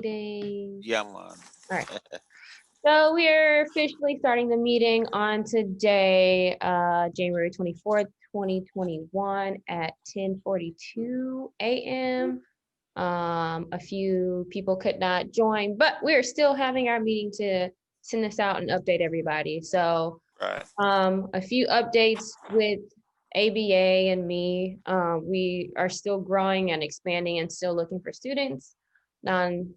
Ding. Yeah, man. All right. So we are officially starting the meeting on today, January 24th, 2021 at 10:42 a.m. A few people could not join, but we're still having our meeting to send this out and update everybody. So Right. a few updates with ABA and me. We are still growing and expanding and still looking for students,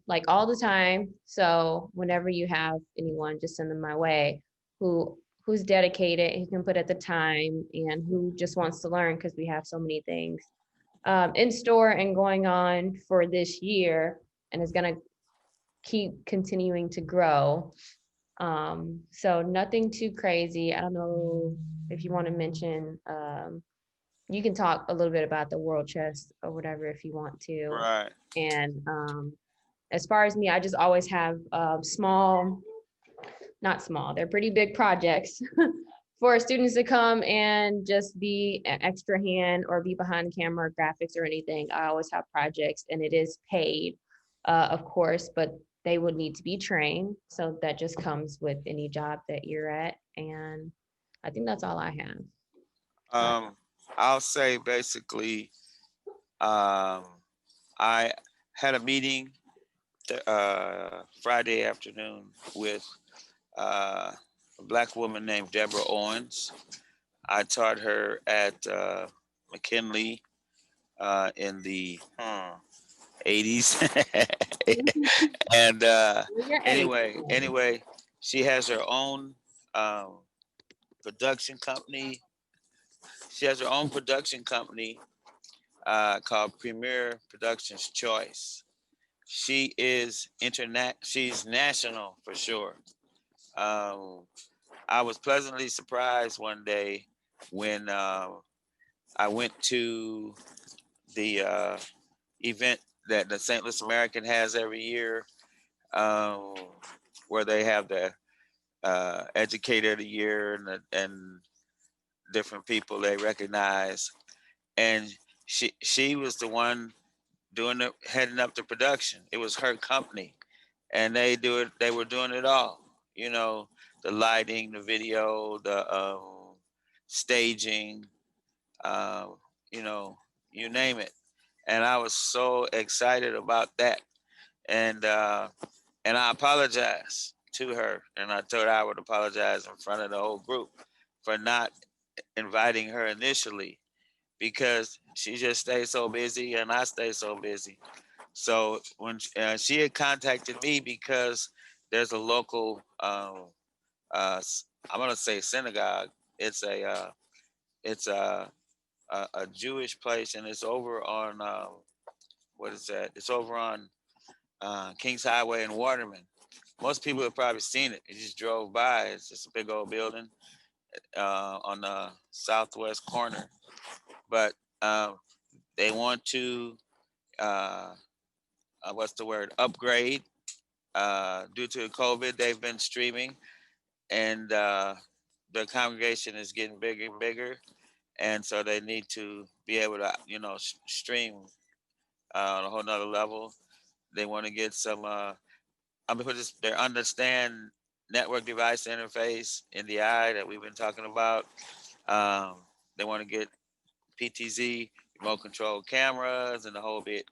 like all the time. So whenever you have anyone, just send them my way who's dedicated, who can put at the time, and who just wants to learn because we have so many things in store and going on for this year, and is going to keep continuing to grow. So nothing too crazy. I don't know if you want to mention, you can talk a little bit about the world chess or whatever if you want to. Right. And as far as me, I just always have small, not small, they're pretty big projects for students to come and just be an extra hand or be behind camera, graphics or anything. I always have projects and it is paid, of course, but they would need to be trained. So that just comes with any job that you're at. And I think that's all I have. But Um, I'll say basically, um, I had a meeting Friday afternoon with a black woman named Deborah Owens. I taught her at McKinley in the 80s. And you're anyway, she has her own um, production company. She has her own production company called Premier Productions Choice. She is internet. She's national for sure. Um, I was pleasantly surprised one day when I went to the event that the St. Louis American has every year, um, where they have the Educator of the Year and different people they recognize. And she was the one doing the heading up the production. It was her company, and they do it. They were doing it all. You know, the lighting, the video, the staging. Uh, you know, you name it. And I was so excited about that. And and I apologized to her, and I told her I would apologize in front of the whole group for not inviting her initially because she just stayed so busy and I stayed so busy. So when she had contacted me because there's a local, I'm gonna say synagogue. It's a it's a Jewish place, and it's over on what is that? It's over on Kings Highway in Waterman. Most people have probably seen it. You just drove by. It's just a big old building on the southwest corner. But um, they want to uh, what's the word? Upgrade. Due to COVID, they've been streaming, and the congregation is getting bigger and bigger, and so they need to be able to, stream on a whole nother level. They want to get some. I'm gonna put this. Their understand network device interface NDI that we've been talking about. Um, they want to get PTZ remote control cameras and the whole bit.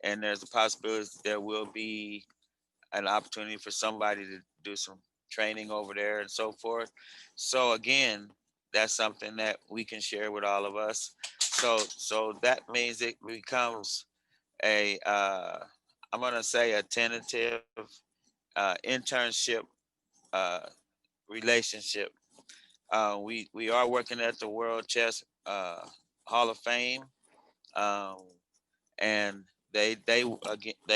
And there's a possibility there will be an opportunity for somebody to do some training over there and so forth. So again, that's something that we can share with all of us. So that means it becomes a I'm gonna say a tentative internship uh, relationship. We are working at the World Chess Hall of Fame, um, and they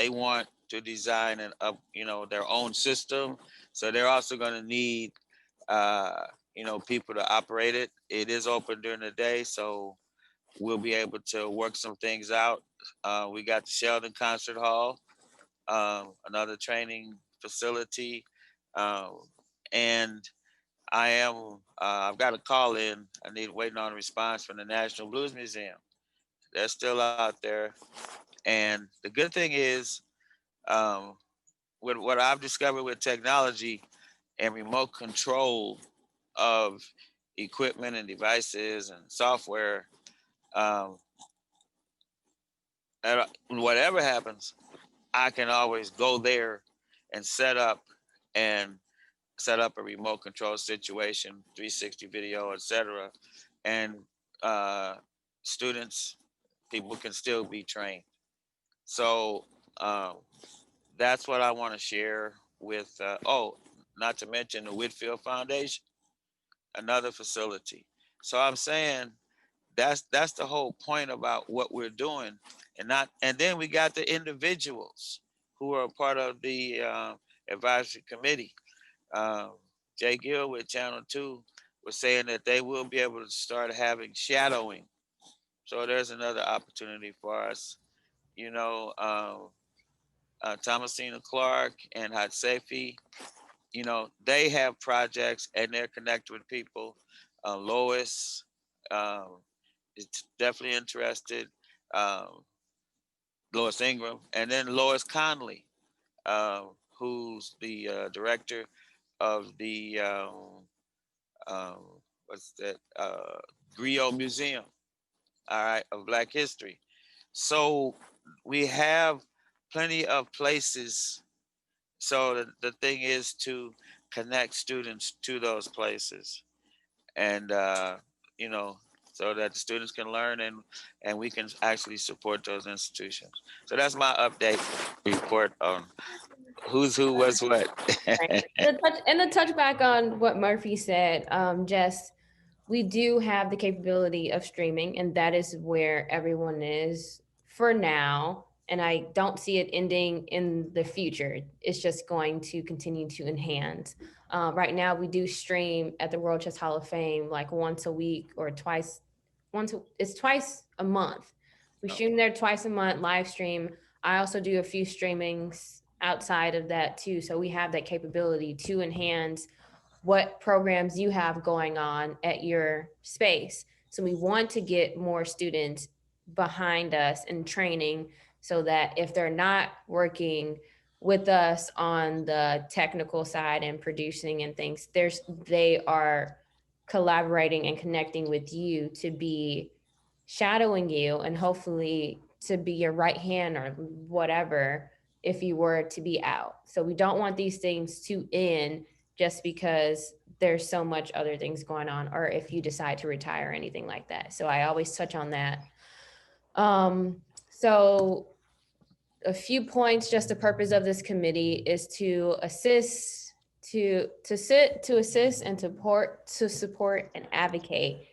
want to design and up their own system. So they're also going to need uh, people to operate it. It is open during the day, so we'll be able to work some things out. We got the Sheldon Concert Hall, another training facility, um, and I've got a call in. I need waiting on a response from the National Blues Museum. They're still out there, and the good thing is, with what I've discovered with technology and remote control of equipment and devices and software, um, and whatever happens, I can always go there and and set up a remote control situation, 360 video, etc. And uh, students, people can still be trained. So um, that's what I want to share with. Oh, not to mention the Whitfield Foundation, another facility. So I'm saying that's the whole point about what we're doing, and not. And then we got the individuals who are part of the advisory committee. Um, Jay Gill with Channel Two was saying that they will be able to start having shadowing. So there's another opportunity for us. You know, Thomasina Clark and Hatsefi, they have projects and they're connected with people. Lois um, is definitely interested. Um, Lois Ingram, and then Lois Conley, uh, who's the director of the um, what's that Griot Museum, all right, of Black History. So we have plenty of places. So the thing is to connect students to those places, and you know, so that the students can learn and we can actually support those institutions. So that's my update report on who's who, what's what. Right. And to touch back on what Murphy said, Jess, we do have the capability of streaming, and that is where everyone is for now. And I don't see it ending in the future. It's just going to continue to enhance. Right now, we do stream at the World Chess Hall of Fame like once a week or twice. It's twice a month. We stream there twice a month, live stream. I also do a few streamings outside of that too. So we have that capability to enhance what programs you have going on at your space. So we want to get more students behind us in training so that if they're not working with us on the technical side and producing and things, they are collaborating and connecting with you to be shadowing you and hopefully to be your right hand or whatever if you were to be out. So we don't want these things to end just because there's so much other things going on or if you decide to retire or anything like that. So I always touch on that. So a few points, just the purpose of this committee is to assist, to assist and to support and advocate.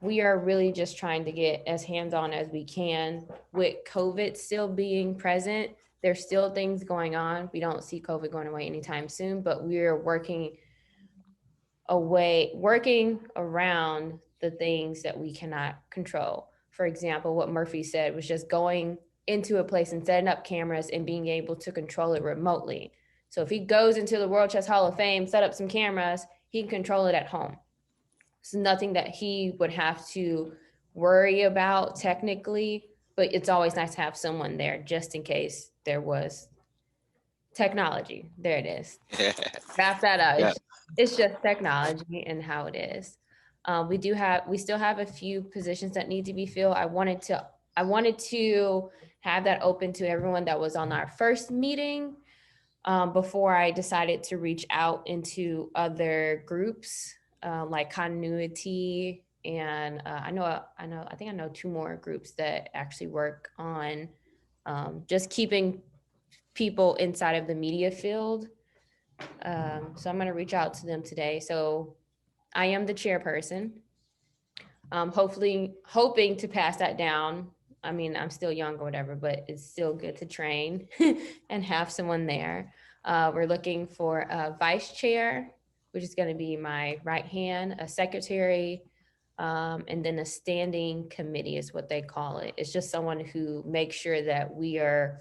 We are really just trying to get as hands-on as we can with COVID still being present. There's still things going on. We don't see COVID going away anytime soon, but we're working around the things that we cannot control. For example, what Murphy said was just going into a place and setting up cameras and being able to control it remotely. So if he goes into the World Chess Hall of Fame, set up some cameras, he can control it at home. It's nothing that he would have to worry about technically, but it's always nice to have someone there just in case there was technology. There it is. Wrap that up. Yeah. It's just technology and how it is. We still have a few positions that need to be filled. I wanted to have that open to everyone that was on our first meeting before I decided to reach out into other groups like Continuity, and I think I know two more groups that actually work on just keeping people inside of the media field. So I'm going to reach out to them today. So I am the chairperson. Hoping to pass that down. I mean, I'm still young or whatever, but it's still good to train and have someone there. We're looking for a vice chair, which is going to be my right hand, a secretary, and then a standing committee is what they call it. It's just someone who makes sure that we are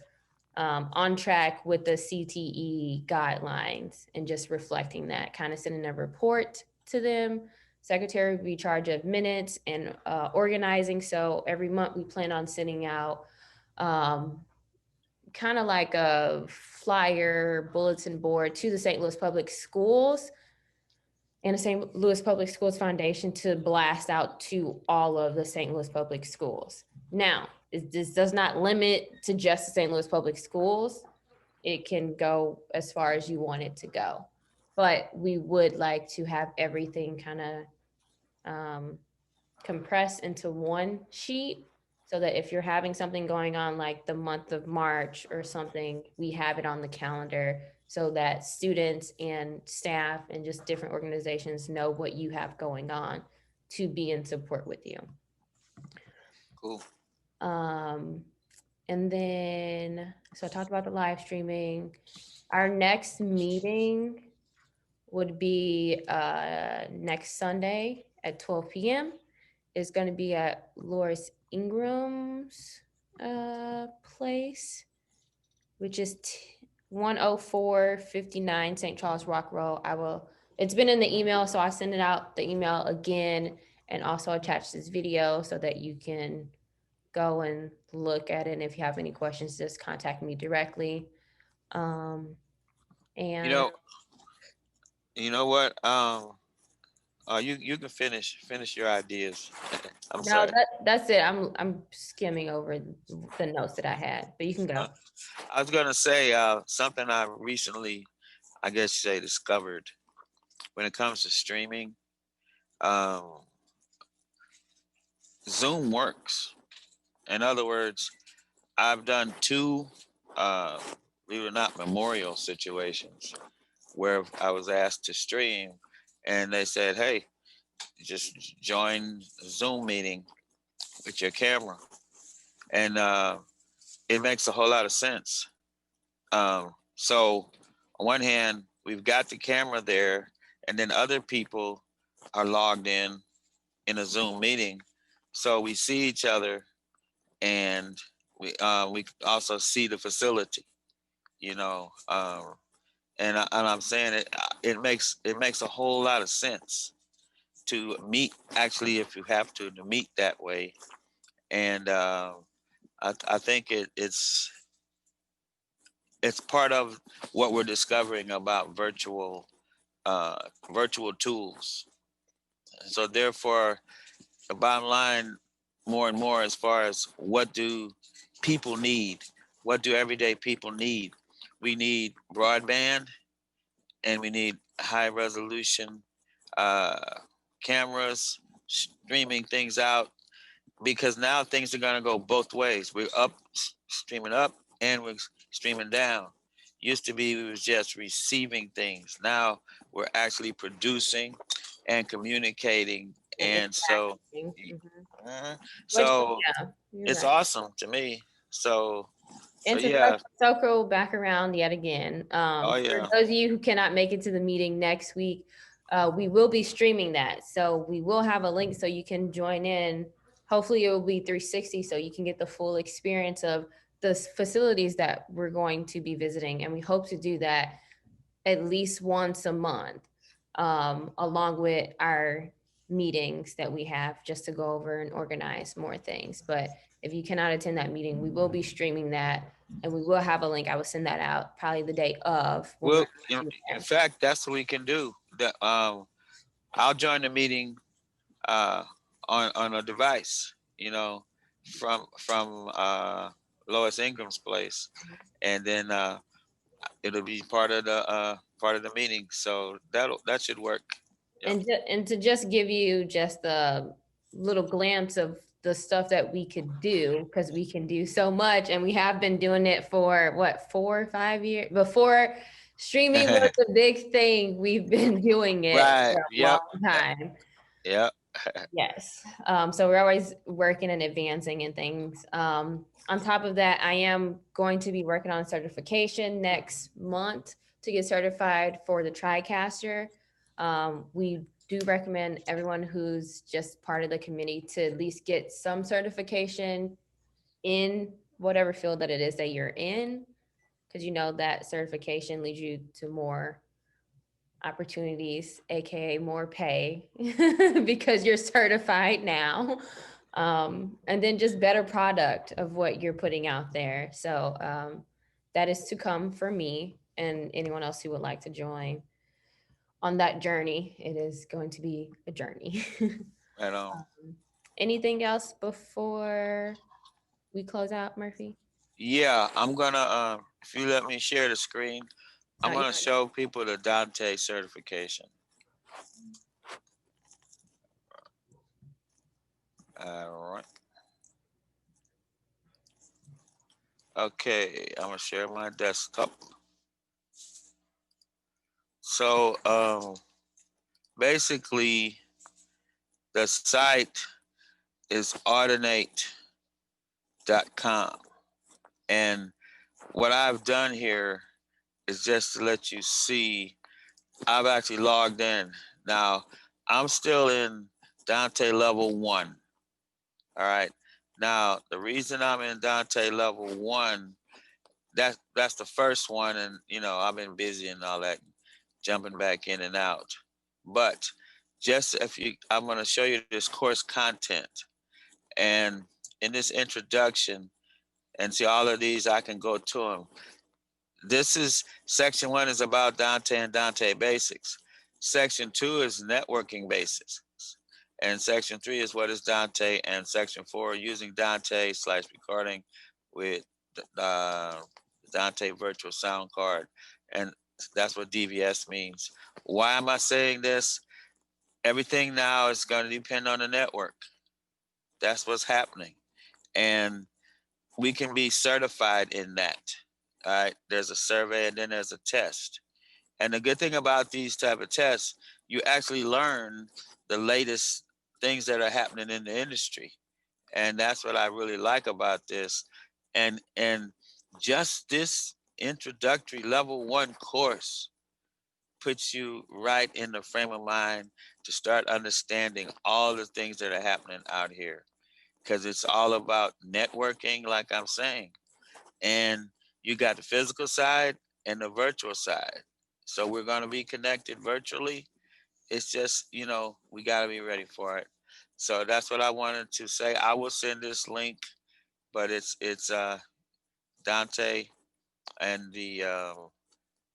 on track with the CTE guidelines and just reflecting that, kind of sending a report to them. Secretary will be in charge of minutes and organizing. So every month we plan on sending out kind of like a flyer bulletin board to the St. Louis Public Schools and the St. Louis Public Schools Foundation to blast out to all of the St. Louis Public Schools. Now, this does not limit to just the St. Louis Public Schools. It can go as far as you want it to go. But we would like to have everything kind of compressed into one sheet so that if you're having something going on like the month of March or something, we have it on the calendar so that students and staff and just different organizations know what you have going on to be in support with you. Cool. And then, so I talked about the live streaming. Our next meeting would be next Sunday at 12 p.m. It's going to be at Loris Ingram's place, which is 10459 St. Charles Rock Road. It's been in the email, so I send it out the email again and also attach this video so that you can go and look at it. And if you have any questions, just contact me directly. And You know what? You can finish your ideas. I'm no, sorry. that's it. I'm skimming over the notes that I had, but you can go. I was gonna say something I recently, I guess you say, discovered when it comes to streaming. Zoom works. In other words, I've done two, believe it or not, memorial situations where I was asked to stream, and they said, "Hey, just join a Zoom meeting with your camera," and it makes a whole lot of sense. So on one hand, we've got the camera there, and then other people are logged in a Zoom meeting, so we see each other, and we also see the facility, you know. And I'm saying it makes a whole lot of sense to meet, actually, if you have to meet that way. And I think it's part of what we're discovering about virtual tools. So therefore, the bottom line, more and more, as far as what do people need, what do everyday people need? We need broadband, and we need high resolution cameras, streaming things out, because now things are going to go both ways. We're streaming up, and we're streaming down. Used to be we was just receiving things. Now we're actually producing and communicating, and so so it's right. awesome to me. So And to yeah. circle back around yet again, Oh for yeah. those of you who cannot make it to the meeting next week, we will be streaming that. So we will have a link so you can join in. Hopefully it will be 360 so you can get the full experience of the facilities that we're going to be visiting. And we hope to do that at least once a month, along with our meetings that we have just to go over and organize more things. But if you cannot attend that meeting, we will be streaming that, and we will have a link. I will send that out probably the day of. Well, in fact, that's what we can do. I'll join the meeting on a device, from Lois Ingram's place, and then it'll be part of the meeting. So that should work. Yep. And to just give you just a little glimpse of the stuff that we could do, because we can do so much, and we have been doing it for what, 4 or 5 years. Before streaming was a big thing, we've been doing it right. for a long time. Yeah. Yes. So we're always working and advancing in things. On top of that, I am going to be working on certification next month to get certified for the TriCaster. We do recommend everyone who's just part of the committee to at least get some certification in whatever field that it is that you're in, because that certification leads you to more opportunities, aka more pay, because you're certified now, and then just better product of what you're putting out there. So that is to come for me and anyone else who would like to join on that journey. It is going to be a journey. Right on. Anything else before we close out, Murphy? Yeah, I'm gonna if you let me share the screen, I'm You gonna show people the Dante certification. All right. Okay, I'm gonna share my desktop. So basically the site is Audinate.com. And what I've done here is just to let you see I've actually logged in. Now I'm still in Dante level 1. All right. Now the reason I'm in Dante level 1, that's the first one, and I've been busy and all that, jumping back in and out. But just I'm going to show you this course content, and in this introduction, and see all of these, I can go to them. This is section 1 is about Dante and Dante basics. Section 2 is networking basics. And section 3 is what is Dante, and section 4 using Dante / recording with Dante virtual sound card. And that's what DVS means. Why am I saying this? Everything now is going to depend on the network. That's what's happening. And we can be certified in that. All right. There's a survey and then there's a test. And the good thing about these type of tests, you actually learn the latest things that are happening in the industry. And that's what I really like about this. And just this introductory level 1 course puts you right in the frame of mind to start understanding all the things that are happening out here. Because it's all about networking, like I'm saying. And you got the physical side and the virtual side. So we're going to be connected virtually. It's just, we got to be ready for it. So that's what I wanted to say. I will send this link, but it's Dante, and the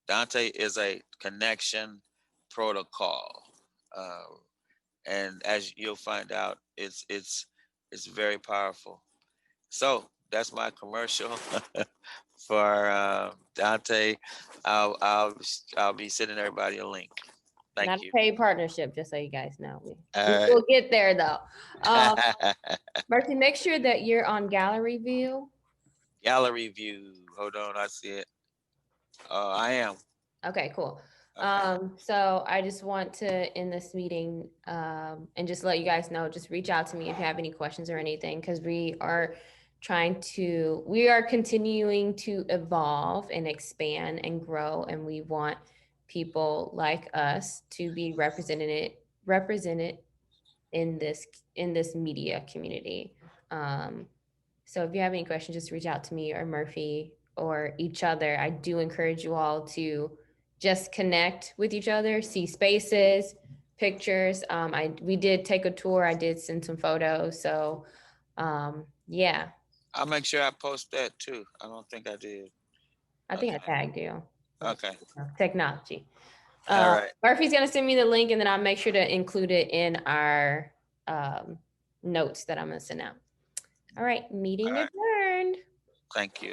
Dante is a connection protocol, and as you'll find out, it's very powerful. So that's my commercial for Dante. I'll be sending everybody a link. Thank Not you. a paid partnership, just so you guys know. We All will get there though. right. Murphy, make sure that you're on gallery view. Gallery view. Hold on, I see it. I am. Okay, cool. Okay. So I just want to end this meeting and just let you guys know, just reach out to me if you have any questions or anything, because we are continuing to evolve and expand and grow, and we want people like us to be represented in this media community. So if you have any questions, just reach out to me or Murphy or each other. I do encourage you all to just connect with each other, see spaces, pictures. We did take a tour. I did send some photos. So yeah. I'll make sure I post that too. I don't think I did. I think Okay. I tagged you. Okay. Technology. All right. Murphy's gonna send me the link, and then I'll make sure to include it in our notes that I'm gonna send out. All right, meeting adjourned. Thank you.